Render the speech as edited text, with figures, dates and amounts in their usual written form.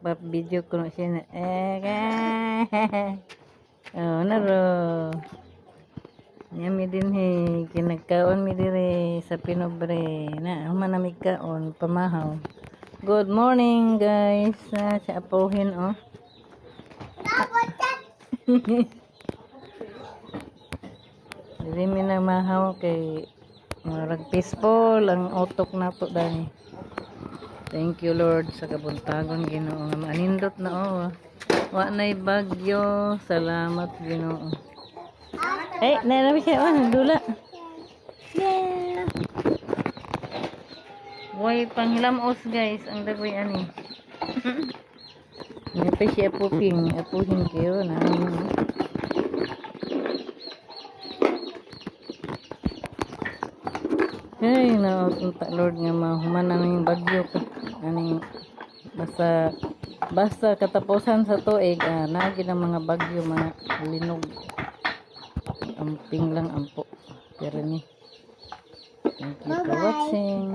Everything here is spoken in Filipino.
pa-video ko na siya na. Oh, naro. Yami din he. Kinagkaon mi dire sa Pinobre. Na, manamig kaon. Pamahaw. Good morning, guys. Sa apuhin, oh. Dili mi na mahaw kay marag peaceful ang utok nato dani. Thank you Lord sa kabuntagon Ginoo nga manindot na oh. Wa nay bagyo. Salamat Ginoo. Na siya dula. Yeah. Way panglamos guys ang dagoy ani. Nito siya apuhin kayo na. Ay, naunta Lord nga mahuman naming bagyo ka. Aning basta katapusan sa tuig, nagi ng mga bagyo, mga linog. Amping lang ampo. Pero ni. Thank you for watching.